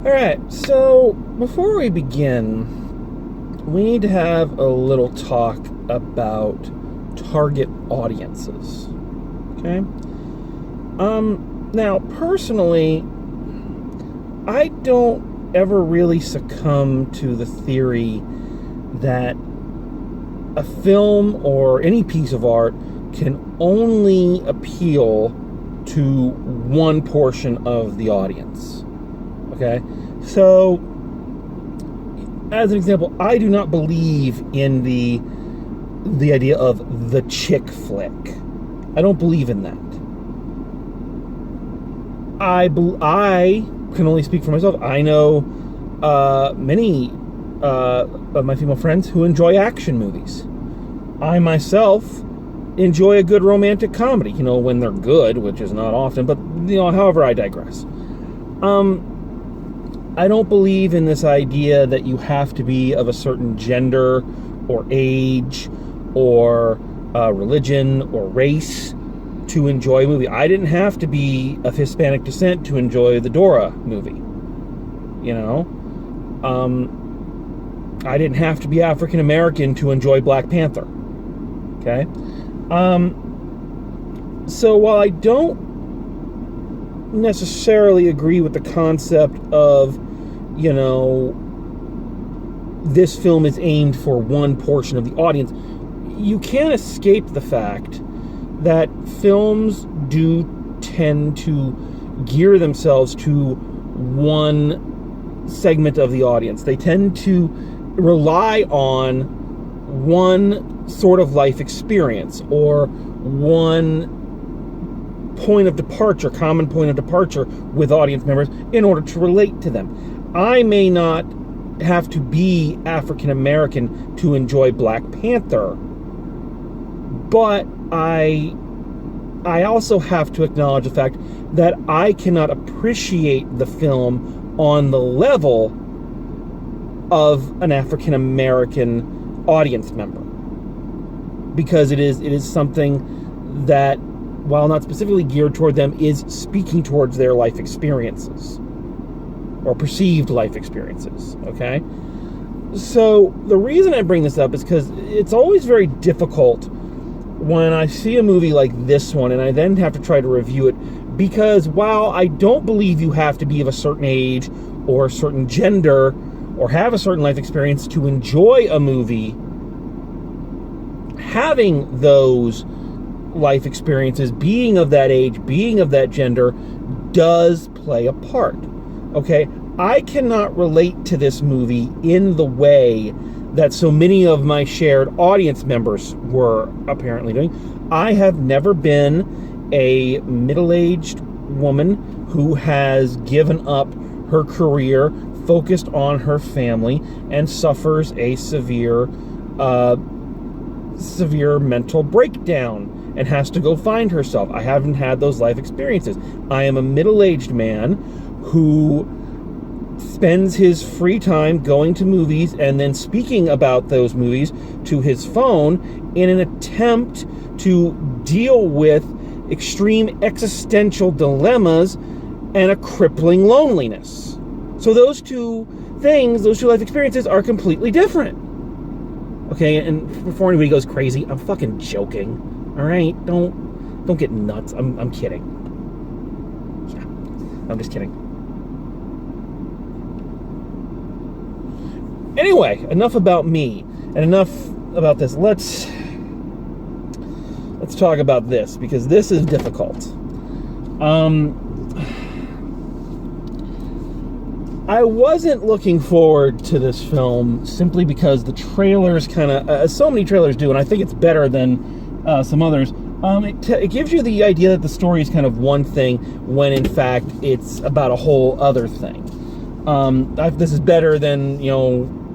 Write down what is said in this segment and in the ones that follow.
Alright, so before we begin, we need to have a little talk about target audiences. Okay? Now, personally, I don't ever really succumb to the theory that a film or any piece of art can only appeal to one portion of the audience. Okay? So, as an example, I do not believe in the idea of the chick flick. I don't believe in that. I can only speak for myself. I know many of my female friends who enjoy action movies. I myself enjoy a good romantic comedy, when they're good, which is not often, but, however, I digress. I don't believe in this idea that you have to be of a certain gender or age or religion or race to enjoy a movie. I didn't have to be of Hispanic descent to enjoy the Dora movie. I didn't have to be African American to enjoy Black Panther. Okay? So while I don't necessarily agree with the concept of, this film is aimed for one portion of the audience, you can't escape the fact that films do tend to gear themselves to one segment of the audience. They tend to rely on one sort of life experience or one point of departure, common point of departure with audience members in order to relate to them. I may not have to be African American to enjoy Black Panther, but I also have to acknowledge the fact that I cannot appreciate the film on the level of an African American audience member, because it is something that, while not specifically geared toward them, is speaking towards their life experiences or perceived life experiences. Okay? So the reason I bring this up is because it's always very difficult when I see a movie like this one and I then have to try to review it, because while I don't believe you have to be of a certain age or a certain gender or have a certain life experience to enjoy a movie, having those life experiences, being of that age, being of that gender, does play a part. Okay? I cannot relate to this movie in the way that so many of my shared audience members were apparently doing. I have never been a middle-aged woman who has given up her career, focused on her family, and suffers a severe mental breakdown and has to go find herself. I haven't had those life experiences. I am a middle-aged man who spends his free time going to movies and then speaking about those movies to his phone in an attempt to deal with extreme existential dilemmas and a crippling loneliness. So those two things, those two life experiences, are completely different. Okay, and before anybody goes crazy, I'm fucking joking. All right, don't get nuts. I'm kidding. Yeah, I'm just kidding. Anyway, enough about me and enough about this. Let's talk about this, because this is difficult. I wasn't looking forward to this film simply because the trailers kind of, so many trailers do, and I think it's better than some others. It gives you the idea that the story is kind of one thing when in fact it's about a whole other thing. This is better than,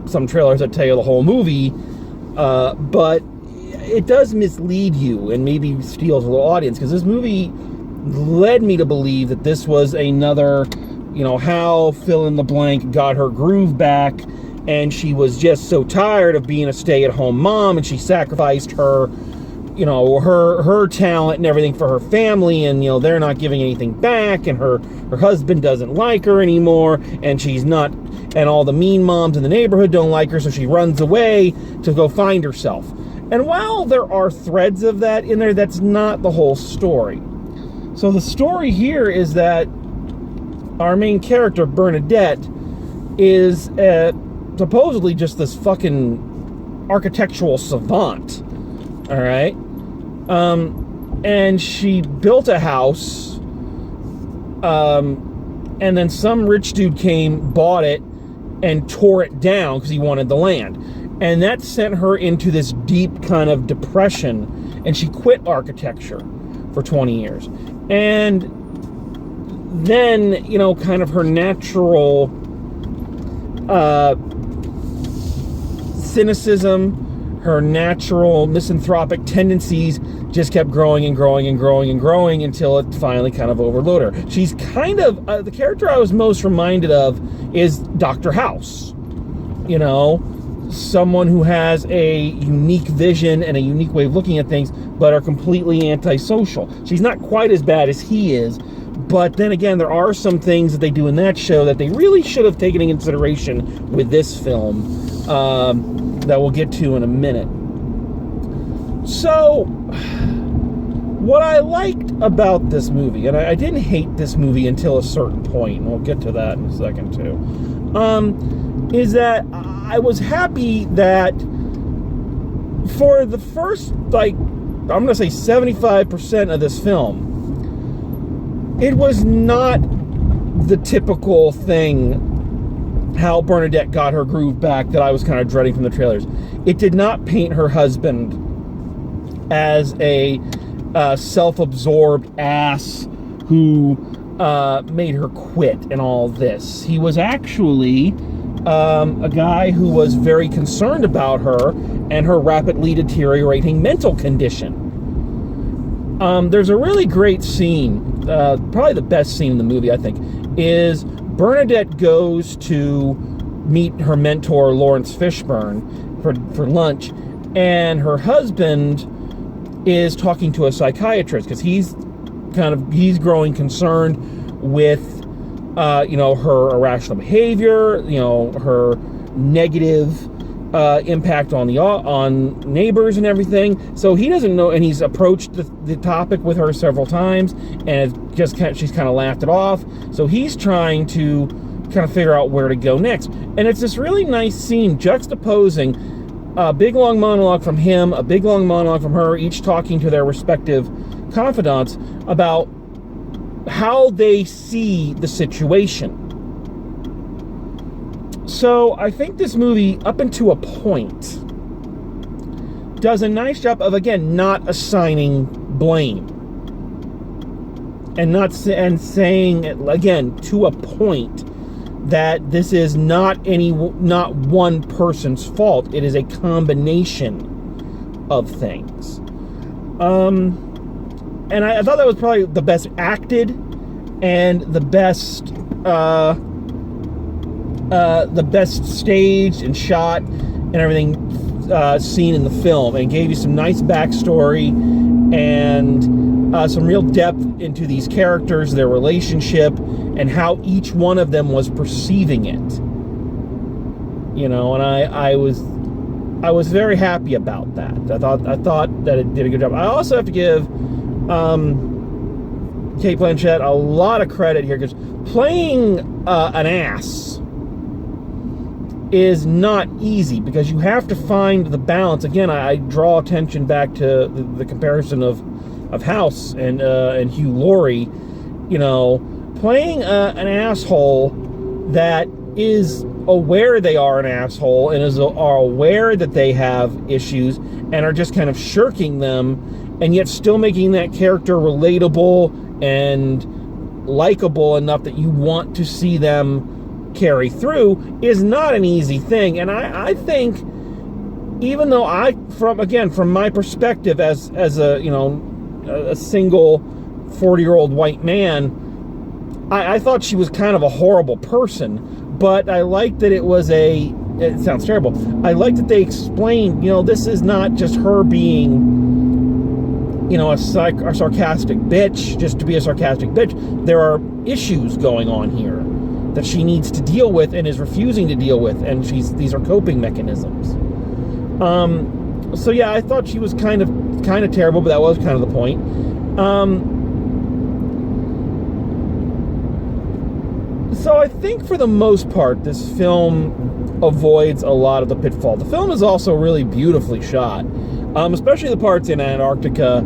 some trailers that tell you the whole movie, but it does mislead you and maybe steals a little audience, because this movie led me to believe that this was another, how fill in the blank got her groove back, and she was just so tired of being a stay-at-home mom, and she sacrificed her her talent and everything for her family, and they're not giving anything back, and her husband doesn't like her anymore, and she's not, and all the mean moms in the neighborhood don't like her, so she runs away to go find herself. And while there are threads of that in there, that's not the whole story. So the story here is that our main character, Bernadette, is supposedly just this fucking architectural savant. All right. And she built a house, and then some rich dude came, bought it, and tore it down because he wanted the land. And that sent her into this deep kind of depression, and she quit architecture for 20 years. And then, kind of her natural cynicism, her natural misanthropic tendencies just kept growing and growing and growing and growing until it finally kind of overloaded her. She's kind of, the character I was most reminded of is Dr. House. Someone who has a unique vision and a unique way of looking at things, but are completely antisocial. She's not quite as bad as he is, but then again, there are some things that they do in that show that they really should have taken into consideration with this film, that we'll get to in a minute. So, what I liked about this movie, and I didn't hate this movie until a certain point, and we'll get to that in a second too, is that I was happy that for the first, I'm going to say 75% of this film, it was not the typical thing how Bernadette got her groove back that I was kind of dreading from the trailers. It did not paint her husband as a self-absorbed ass who made her quit and all this. He was actually a guy who was very concerned about her and her rapidly deteriorating mental condition. There's a really great scene, probably the best scene in the movie, I think, is Bernadette goes to meet her mentor, Lawrence Fishburne, for lunch, and her husband is talking to a psychiatrist because he's growing concerned with, her irrational behavior, her negative impact on neighbors and everything. So he doesn't know, and he's approached the topic with her several times, and she's kind of laughed it off. So he's trying to kind of figure out where to go next. And it's this really nice scene juxtaposing a big long monologue from him, a big long monologue from her, each talking to their respective confidants about how they see the situation. So I think this movie, up until a point, does a nice job of, again, not assigning blame. And saying, again, to a point, that this is not one person's fault. It is a combination of things. And I thought that was probably the best acted and the best staged and shot and everything seen in the film, and gave you some nice backstory and some real depth into these characters, their relationship, and how each one of them was perceiving it. And I was very happy about that. I thought that it did a good job. I also have to give Cate Blanchett a lot of credit here, because playing an ass is not easy, because you have to find the balance. Again, I draw attention back to the comparison of House and Hugh Laurie. Playing an asshole that is aware they are an asshole and are aware that they have issues and are just kind of shirking them, and yet still making that character relatable and likable enough that you want to see them carry through, is not an easy thing. And I think, even though from my perspective as a single 40-year-old white man, I thought she was kind of a horrible person, but I liked that it sounds terrible. I liked that they explained, this is not just her being a sarcastic bitch just to be a sarcastic bitch. There are issues going on here that she needs to deal with and is refusing to deal with, and these are coping mechanisms. So yeah, I thought she was kind of terrible, but that was kind of the point. So I think for the most part, this film avoids a lot of the pitfall. The film is also really beautifully shot, especially the parts in Antarctica.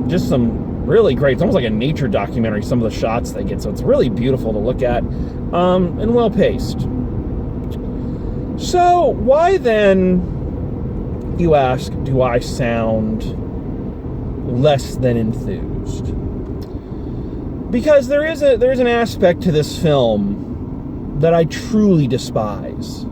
Just some really great, it's almost like a nature documentary, some of the shots they get, so it's really beautiful to look at, and well paced. So why then, you ask, do I sound less than enthused? Because there's an aspect to this film that I truly despise.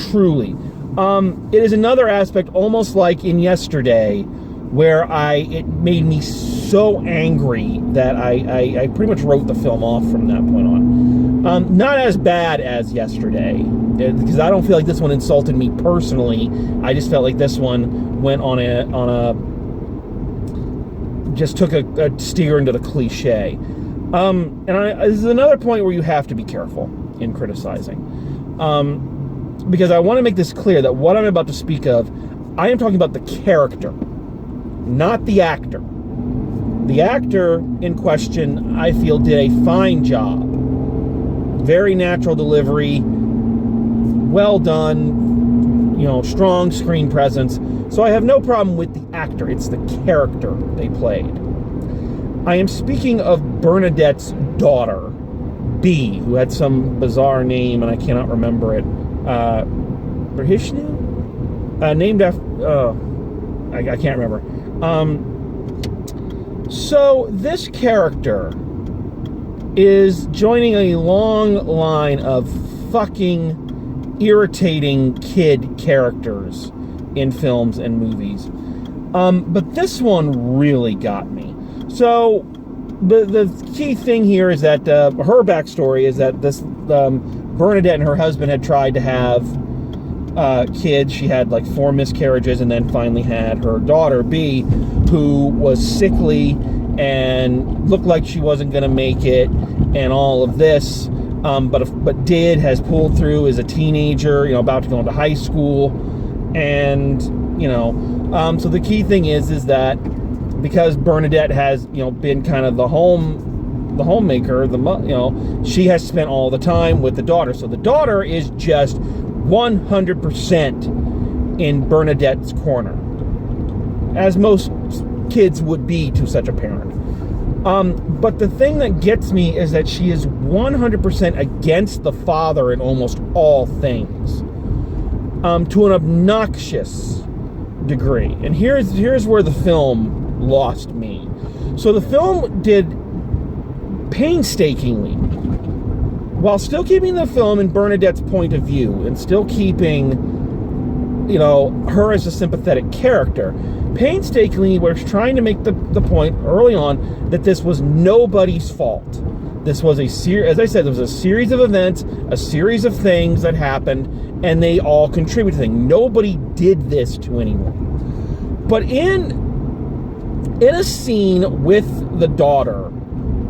Truly. It is another aspect, almost like in Yesterday, where it made me so angry that I pretty much wrote the film off from that point on. Not as bad as Yesterday, because I don't feel like this one insulted me personally. I just felt like this one went on a just took a steer into the cliche. This is another point where you have to be careful in criticizing. Because I want to make this clear that what I'm about to speak of, I am talking about the character, not the actor. The actor in question, I feel, did a fine job. Very natural delivery, well done, strong screen presence. So I have no problem with the actor. It's the character they played. I am speaking of Bernadette's daughter, B, who had some bizarre name, and I cannot remember it. Brahishnu? Named after... I can't remember. So this character is joining a long line of fucking irritating kid characters in films and movies. But this one really got me. So the key thing here is that her backstory is that this Bernadette and her husband had tried to have kids. She had like 4 miscarriages and then finally had her daughter B, who was sickly and looked like she wasn't going to make it and all of this, but has pulled through as a teenager, about to go into high school. And so the key thing is that because Bernadette has been kind of the homemaker, she has spent all the time with the daughter. So the daughter is just 100% in Bernadette's corner, as most kids would be to such a parent. But the thing that gets me is that she is 100% against the father in almost all things, to an obnoxious degree. And here's where the film lost me. So the film did painstakingly, while still keeping the film in Bernadette's point of view and still keeping, her as a sympathetic character, painstakingly was trying to make the point early on that this was nobody's fault. This was as I said, there was a series of events, a series of things that happened, and they all contributed to things. Nobody did this to anyone. But in a scene with the daughter,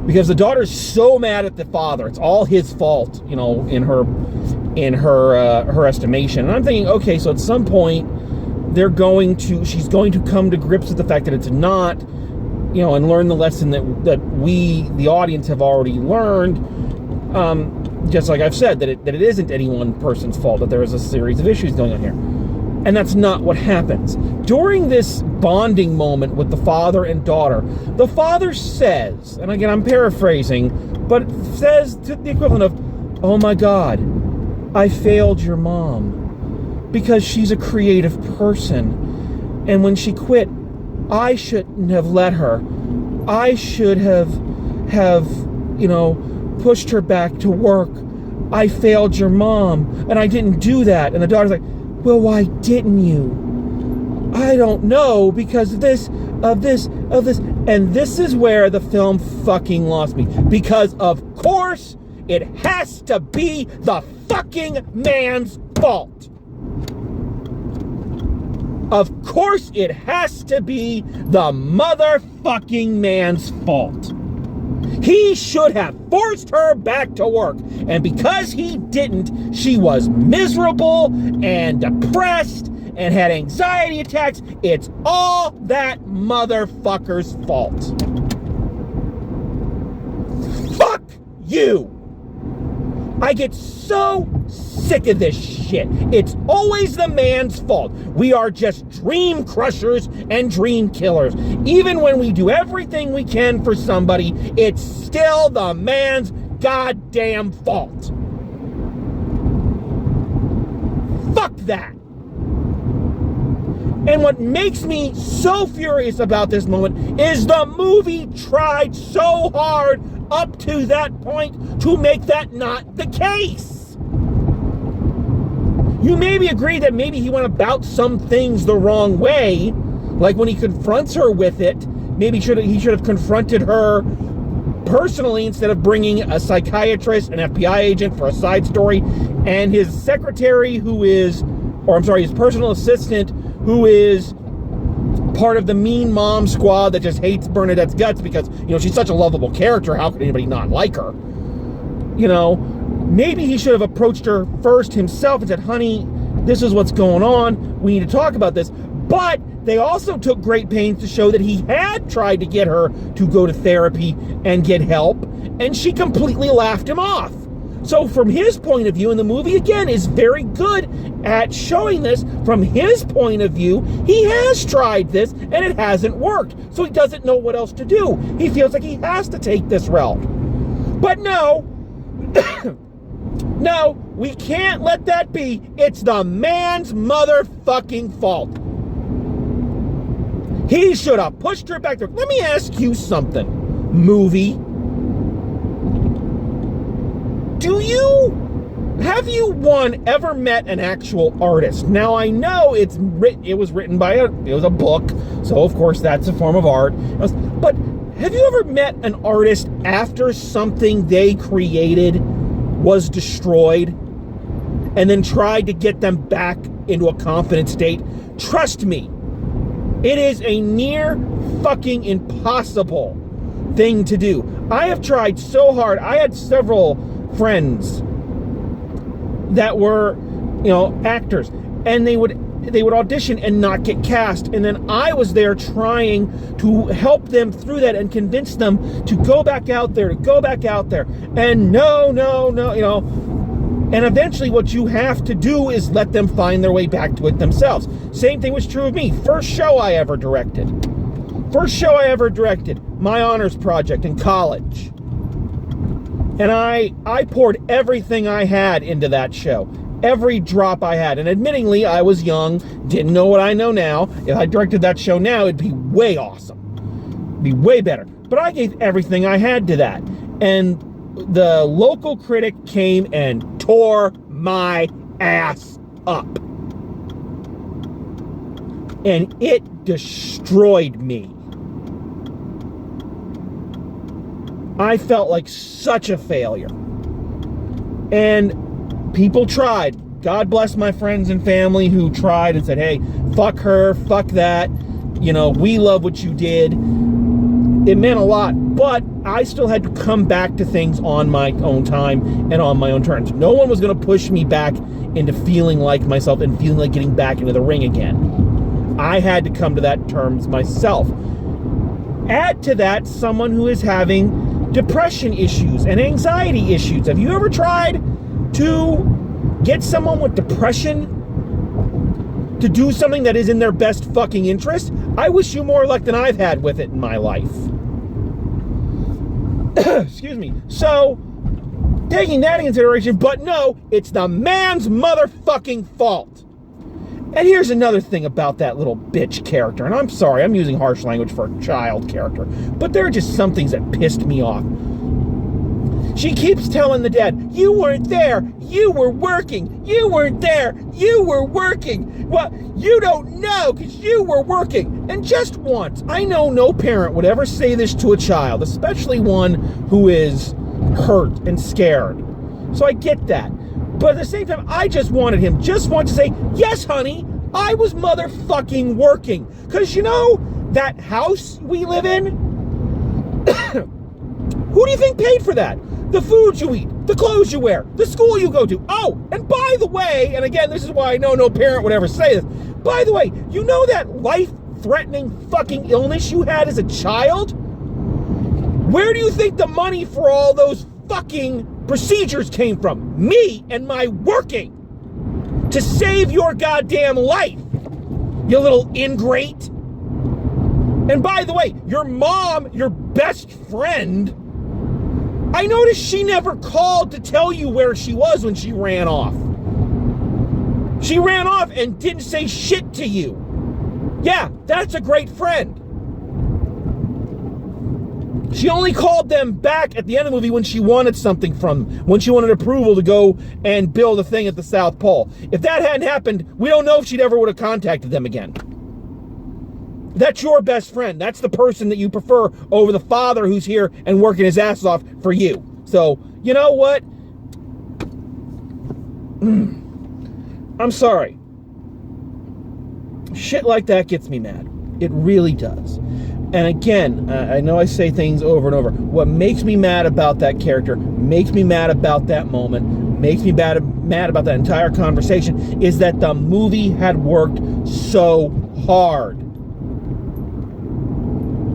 because the daughter's so mad at the father, it's all his fault, in her estimation. And I'm thinking, okay, so at some point she's going to come to grips with the fact that it's not, and learn the lesson that we, the audience, have already learned. Just like I've said, that it isn't any one person's fault, that there is a series of issues going on here. And that's not what happens. During this bonding moment with the father and daughter, the father says, and again I'm paraphrasing, but says to the equivalent of, "Oh my God, I failed your mom because she's a creative person. And when she quit, I shouldn't have let her. I should have pushed her back to work. I failed your mom, and I didn't do that." And the daughter's like, "Well, why didn't you?" "I don't know, because of this. And this is where the film fucking lost me. Because of course it has to be the fucking man's fault. Of course it has to be the motherfucking man's fault. He should have forced her back to work. And because he didn't, she was miserable and depressed and had anxiety attacks. It's all that motherfucker's fault. Fuck you! I get so sick of this shit. It's always the man's fault. We are just dream crushers and dream killers. Even when we do everything we can for somebody, it's still the man's goddamn fault. Fuck that. And what makes me so furious about this moment is the movie tried so hard up to that point to make that not the case. You maybe agree that maybe he went about some things the wrong way, like when he confronts her with it, maybe he should have confronted her personally instead of bringing a psychiatrist, an FBI agent for a side story, and his secretary his personal assistant who is part of the mean mom squad that just hates Bernadette's guts because, she's such a lovable character. How could anybody not like her? Maybe he should have approached her first himself and said, honey, this is what's going on. We need to talk about this. But they also took great pains to show that he had tried to get her to go to therapy and get help, and she completely laughed him off. So from his point of view, and the movie, again, is very good at showing this, from his point of view, he has tried this, and it hasn't worked. So he doesn't know what else to do. He feels like he has to take this route. But no, no, we can't let that be. It's the man's motherfucking fault. He should have pushed her back there. Let me ask you something, movie. Have you ever met an actual artist? Now I know it was written by it was a book, so of course that's a form of art. But have you ever met an artist after something they created was destroyed and then tried to get them back into a confident state? Trust me, it is a near fucking impossible thing to do. I have tried so hard. I had several friends that were, actors, and they would audition and not get cast, and then I was there trying to help them through that and convince them to go back out there, and no, and eventually what you have to do is let them find their way back to it themselves. Same thing was true of me. First show I ever directed, my honors project in college. And I poured everything I had into that show. Every drop I had. And admittingly, I was young, didn't know what I know now. If I directed that show now, it'd be way awesome. It'd be way better. But I gave everything I had to that. And the local critic came and tore my ass up. And it destroyed me. I felt like such a failure. And people tried. God bless my friends and family who tried and said, hey, fuck her, fuck that. We love what you did. It meant a lot. But I still had to come back to things on my own time and on my own terms. No one was going to push me back into feeling like myself and feeling like getting back into the ring again. I had to come to that terms myself. Add to that someone who is having depression issues and anxiety issues. Have you ever tried to get someone with depression to do something that is in their best fucking interest? I wish you more luck than I've had with it in my life. Excuse me. So, taking that into consideration, but no, it's the man's motherfucking fault. And here's another thing about that little bitch character. And I'm sorry, I'm using harsh language for a child character. But there are just some things that pissed me off. She keeps telling the dad, you weren't there. You were working. You weren't there. You were working. Well, you don't know because you were working. And just once, I know no parent would ever say this to a child, especially one who is hurt and scared. So I get that. But at the same time, I just wanted him just once to say, yes, honey, I was motherfucking working. Because you know, that house we live in, who do you think paid for that? The food you eat, the clothes you wear, the school you go to. Oh, and by the way, and again, this is why I know no parent would ever say this. By the way, you know that life-threatening fucking illness you had as a child? Where do you think the money for all those fucking procedures came from? Me and my working to save your goddamn life, you little ingrate. And by the way, your mom, your best friend, I noticed she never called to tell you where she was when she ran off. She ran off and didn't say shit to you. Yeah, that's a great friend. She only called them back at the end of the movie when she wanted something from them, when she wanted approval to go and build a thing at the South Pole. If that hadn't happened, we don't know if she'd ever would have contacted them again. That's your best friend. That's the person that you prefer over the father who's here and working his ass off for you. So, you know what? I'm sorry. Shit like that gets me mad. It really does. And again, I know I say things over and over. What makes me mad about that character, makes me mad about that moment, makes me mad about that entire conversation, is that the movie had worked so hard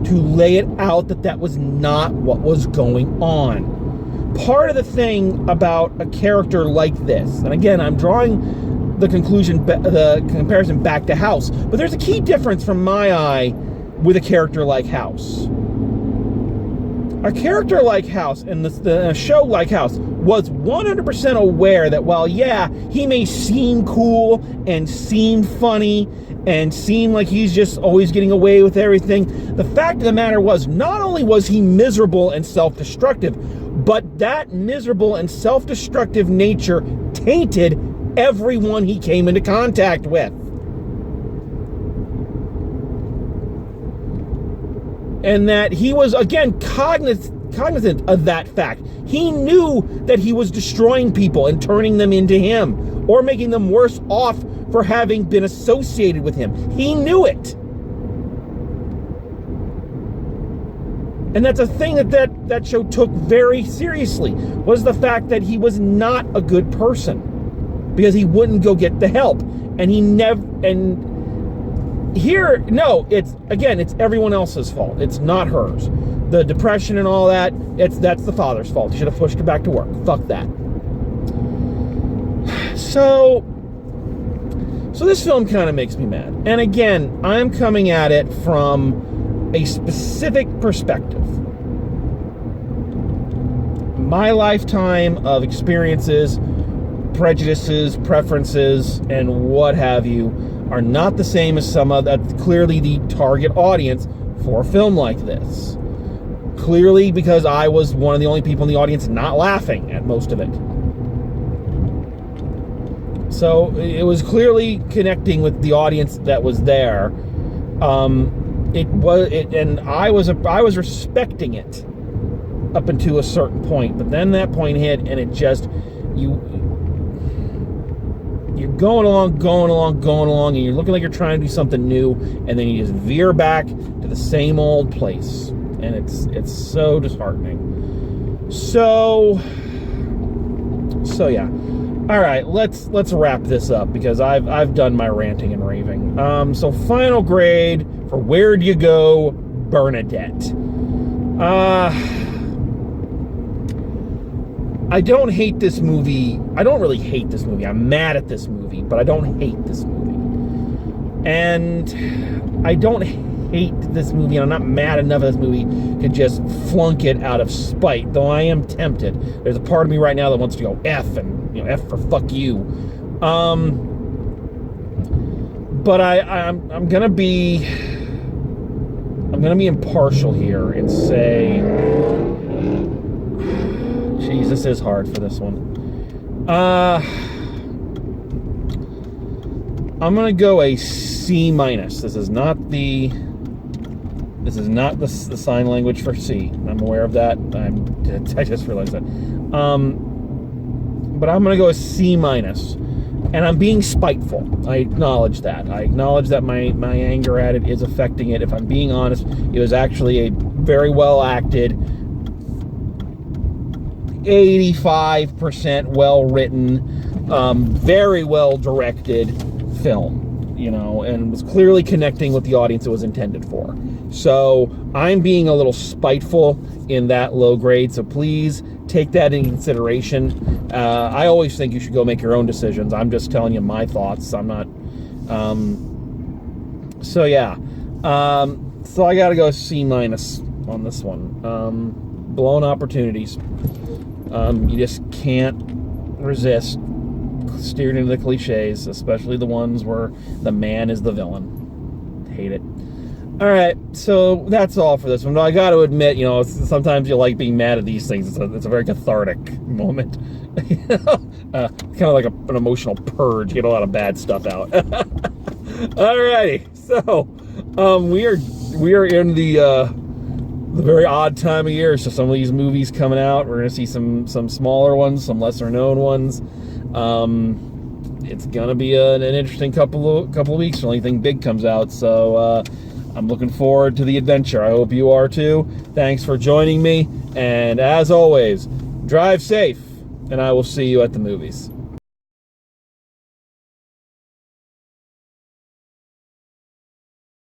to lay it out that that was not what was going on. Part of the thing about a character like this, and again, I'm drawing the comparison back to House, but there's a key difference from my eye with a character like House. A character like House and the show like House was 100% aware that while, yeah, he may seem cool and seem funny and seem like he's just always getting away with everything, the fact of the matter was, not only was he miserable and self-destructive, but that miserable and self-destructive nature tainted everyone he came into contact with. And that he was, again, cognizant of that fact. He knew that he was destroying people and turning them into him, or making them worse off for having been associated with him. He knew it. And that's a thing that show took very seriously, was the fact that he was not a good person, because he wouldn't go get the help. And he never, and here, no, it's everyone else's fault. It's not hers. The depression and all that, that's the father's fault. He should have pushed her back to work. Fuck that. So this film kind of makes me mad. And again, I'm coming at it from a specific perspective. My lifetime of experiences, prejudices, preferences, and what have you are not the same as some of that. Clearly the target audience for a film like this. Clearly because I was one of the only people in the audience not laughing at most of it. So it was clearly connecting with the audience that was there. And I was respecting it up until a certain point, but then that point hit, and it just, you're going along, and you're looking like you're trying to do something new, and then you just veer back to the same old place, and it's so disheartening. So yeah. All right, let's wrap this up, because I've done my ranting and raving. So final grade for Where'd You Go, Bernadette. I don't hate this movie. I don't really hate this movie. I'm mad at this movie, but I don't hate this movie. And I don't hate this movie, and I'm not mad enough at this movie to just flunk it out of spite, though I am tempted. There's a part of me right now that wants to go F, and F for fuck you. But I'm gonna be impartial here and say, geez, this is hard for this one. I'm gonna go a C minus. This is not the sign language for C. I'm aware of that. I just realized that. But I'm gonna go a C minus. And I'm being spiteful. I acknowledge that. I acknowledge that my anger at it is affecting it. If I'm being honest, it was actually a very well acted, 85% well written, very well directed film, and was clearly connecting with the audience it was intended for. So I'm being a little spiteful in that low grade, so please take that into consideration. I always think you should go make your own decisions. I'm just telling you my thoughts. I'm not... so yeah. So I gotta go C- on this one. Blown opportunities. You just can't resist steering into the cliches, especially the ones where the man is the villain. Hate it. All right, so that's all for this one. I got to admit, sometimes you like being mad at these things. It's a very cathartic moment. Kind of like an emotional purge. Get a lot of bad stuff out. All righty, so we are in the very odd time of year. So some of these movies coming out. We're going to see some smaller ones, some lesser known ones. It's gonna be an interesting couple of weeks till anything big comes out. So I'm looking forward to the adventure. I hope you are too. Thanks for joining me, and as always, drive safe, and I will see you at the movies.